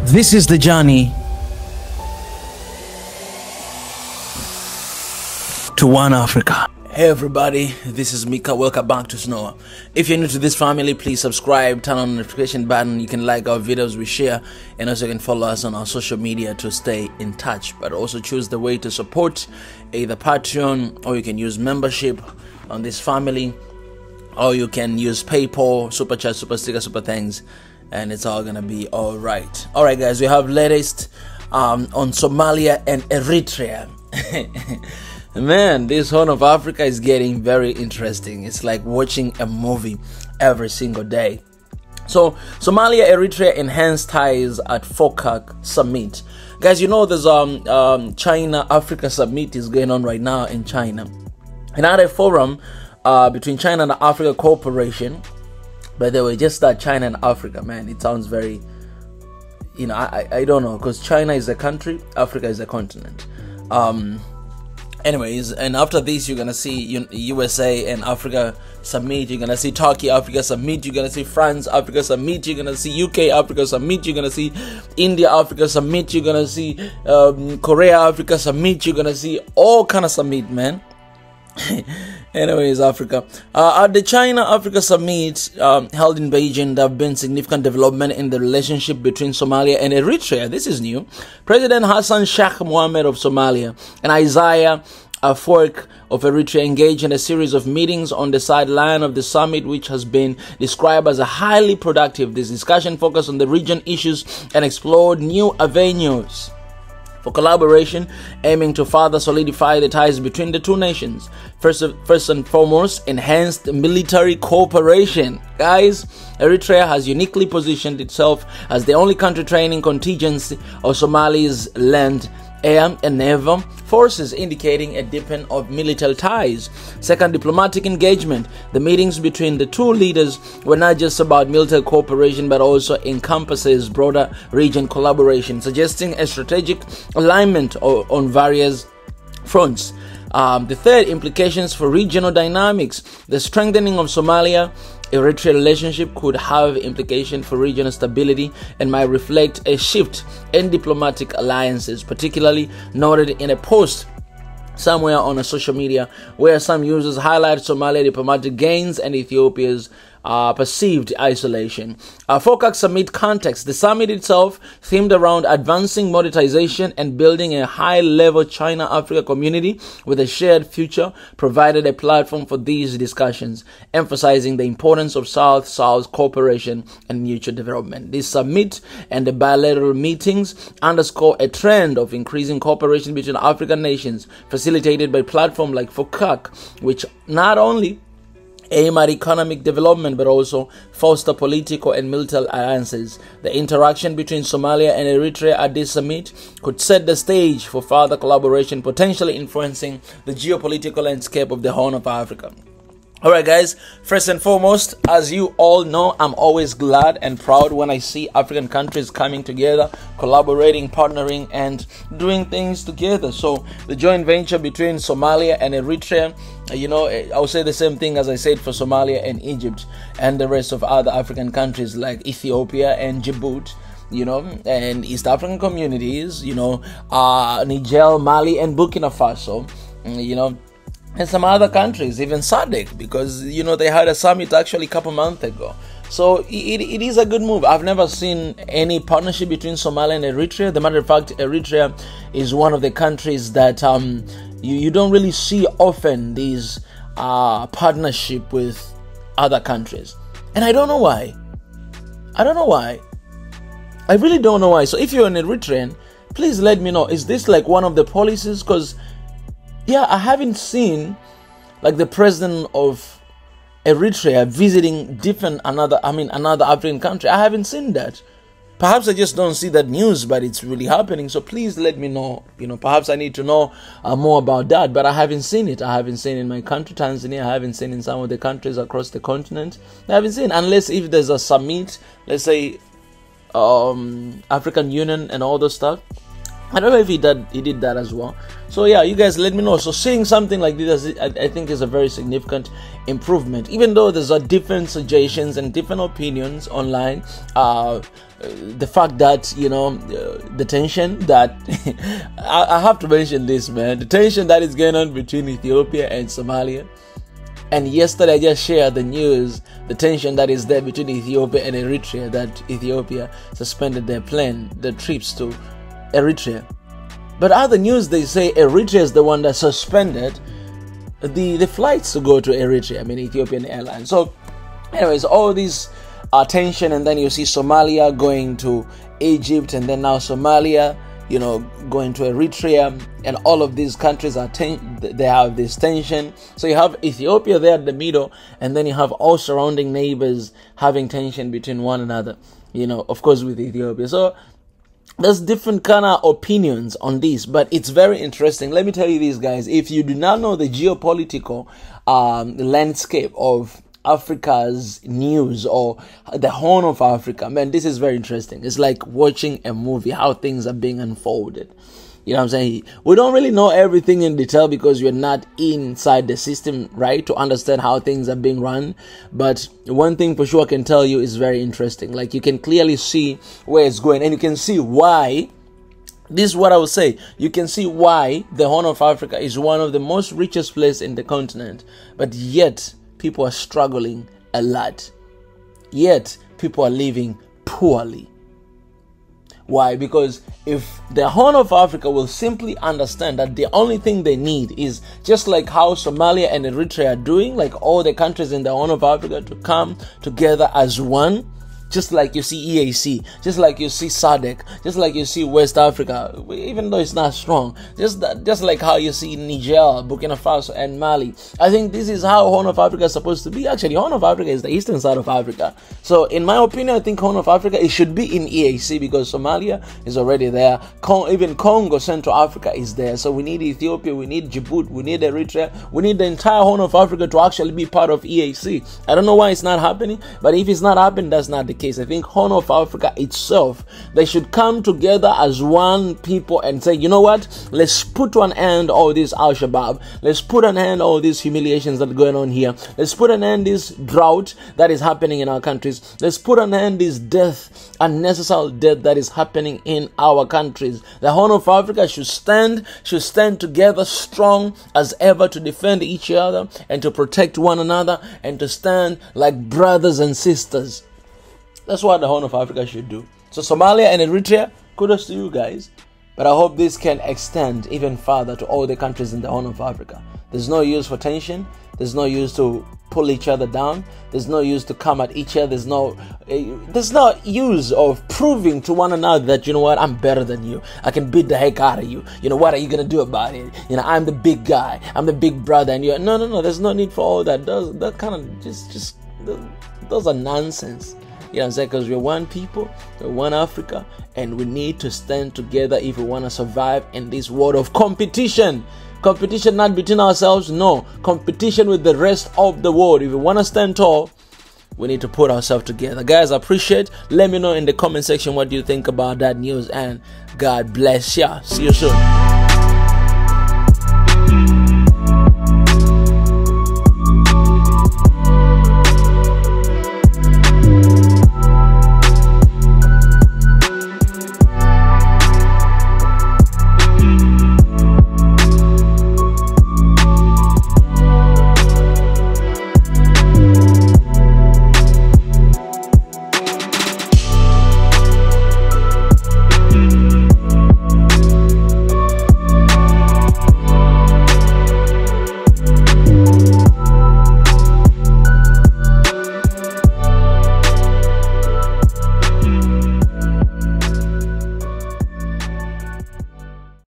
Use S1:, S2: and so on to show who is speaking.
S1: This is the journey to one Africa. Hey everybody, this is Mika. Welcome back to SNOA. If you're new to this family, please subscribe, turn on the notification button. You can like our videos we share, and also you can follow us on our social media to stay in touch. But also choose the way to support, either Patreon, or you can use membership on this family, or you can use PayPal, Super Chat, Super Sticker, Super Thanks, and it's all gonna be all right. All right, guys, we have latest on Somalia and Eritrea. Man, this Horn of Africa is getting very interesting. It's like watching a movie every single day. So, Somalia, Eritrea enhanced ties at Focac summit. Guys, you know there's China-Africa summit is going on right now in China. And at a forum between China and the Africa Cooperation, but they were just that China and Africa, man. It sounds very, you know, I don't know, because China is a country, Africa is a continent. Anyways, and after this, you're gonna see USA and Africa summit. You're gonna see Turkey Africa summit. You're gonna see France Africa summit. You're gonna see UK Africa summit. You're gonna see India Africa summit. You're gonna see Korea Africa summit. You're gonna see all kind of summit, man. Anyways, Africa. At the China-Africa Summit held in Beijing, there have been significant development in the relationship between Somalia and Eritrea. This is new. President Hassan Sheikh Mohammed of Somalia and Isaiah Afwerki of Eritrea engaged in a series of meetings on the sideline of the summit, which has been described as a highly productive. This discussion focused on the region issues and explored new avenues for collaboration, aiming to further solidify the ties between the two nations. First and foremost, enhanced military cooperation. Guys, Eritrea has uniquely positioned itself as the only country training contingency of Somalia's land, air, and naval forces, indicating a deepening of military ties. Second, diplomatic engagement. The meetings between the two leaders were not just about military cooperation, but also encompasses broader region collaboration, suggesting a strategic alignment on various fronts. The third, implications for regional dynamics. The strengthening of Somalia-Eritrea relationship could have implications for regional stability and might reflect a shift in diplomatic alliances, particularly noted in a post somewhere on a social media where some users highlight Somalia diplomatic gains and Ethiopia's perceived isolation. Focac summit context. The summit itself themed around advancing monetization and building a high-level China-Africa community with a shared future, provided a platform for these discussions, emphasizing the importance of South-South cooperation and mutual development. This summit and the bilateral meetings underscore a trend of increasing cooperation between African nations, facilitated by platforms like Focac, which not only aim at economic development but also foster political and military alliances. The interaction between Somalia and Eritrea at this summit could set the stage for further collaboration, potentially influencing the geopolitical landscape of the Horn of Africa. Alright guys, first and foremost, as you all know, I'm always glad and proud when I see African countries coming together, collaborating, partnering, and doing things together. So the joint venture between Somalia and Eritrea, you know, I'll say the same thing as I said for Somalia and Egypt and the rest of other African countries like Ethiopia and Djibouti, you know, and East African communities, you know, Niger, Mali, and Burkina Faso, you know, and some other countries, even SADC, because, you know, they had a summit actually a couple months ago. So it is a good move. I've never seen any partnership between Somalia and Eritrea. The matter of fact, Eritrea is one of the countries that you don't really see often, these partnership with other countries. And I don't know why. I really don't know why. So if you're an Eritrean, please let me know. Is this like one of the policies? Because yeah, I haven't seen like the president of Eritrea visiting another African country. I haven't seen that. Perhaps I just don't see that news, but it's really happening. So please let me know. You know, perhaps I need to know more about that. But I haven't seen it. I haven't seen it in my country, Tanzania. I haven't seen it in some of the countries across the continent. I haven't seen, unless if there's a summit, let's say African Union and all those stuff. I don't know if he did that as well. So yeah, you guys let me know. So seeing something like this, I think is a very significant improvement. Even though there's different suggestions and different opinions online, the fact that, you know, the tension that I have to mention this, man, the tension that is going on between Ethiopia and Somalia. And yesterday I just shared the news, the tension that is there between Ethiopia and Eritrea, that Ethiopia suspended their trips to Eritrea. But other news, they say Eritrea is the one that suspended the flights to go to Eritrea, I mean Ethiopian Airlines. So anyways, all these tension, and then you see Somalia going to Egypt, and then now Somalia, you know, going to Eritrea, and all of these countries they have this tension. So you have Ethiopia there at the middle, and then you have all surrounding neighbors having tension between one another, you know, of course with Ethiopia. So there's different kind of opinions on this, but it's very interesting. Let me tell you this, guys. If you do not know the geopolitical landscape of Africa's news or the Horn of Africa, man, this is very interesting. It's like watching a movie, how things are being unfolded. You know what I'm saying? We don't really know everything in detail because we're not inside the system, right, to understand how things are being run. But one thing for sure I can tell you is very interesting. Like, you can clearly see where it's going, and you can see why. This is what I would say. You can see why the Horn of Africa is one of the most richest places in the continent, but yet people are struggling a lot. Yet people are living poorly. Why? Because if the Horn of Africa will simply understand that the only thing they need is just like how Somalia and Eritrea are doing, like all the countries in the Horn of Africa to come together as one, just like you see EAC, just like you see SADC, just like you see West Africa, even though it's not strong, just like how you see Niger, Burkina Faso, and Mali. I think this is how Horn of Africa is supposed to be. Actually, Horn of Africa is the eastern side of Africa. So, in my opinion, I think Horn of Africa, it should be in EAC because Somalia is already there. Even Congo, Central Africa is there. So, we need Ethiopia, we need Djibouti, we need Eritrea, we need the entire Horn of Africa to actually be part of EAC. I don't know why it's not happening, but if it's not happening, that's not the case. I think Horn of Africa itself, they should come together as one people and say, you know what, let's put an end all this Al-Shabaab, let's put an end all these humiliations that are going on here, let's put an end this drought that is happening in our countries, let's put an end this death, unnecessary death that is happening in our countries. The Horn of Africa should stand together strong as ever to defend each other and to protect one another and to stand like brothers and sisters. That's what the Horn of Africa should do. So Somalia and Eritrea, kudos to you guys. But I hope this can extend even further to all the countries in the Horn of Africa. There's no use for tension. There's no use to pull each other down. There's no use to come at each other. There's no use of proving to one another that, you know what, I'm better than you. I can beat the heck out of you. You know, what are you going to do about it? You know, I'm the big guy. I'm the big brother. And you're, no. There's no need for all that. That kind of those are nonsense. You know what I'm saying? Because we're one people, we're one Africa, and we need to stand together if we want to survive in this world of competition. Competition not between ourselves, no. Competition with the rest of the world. If we want to stand tall, we need to put ourselves together. Guys, I appreciate. Let me know in the comment section what you think about that news, and God bless ya. See you soon.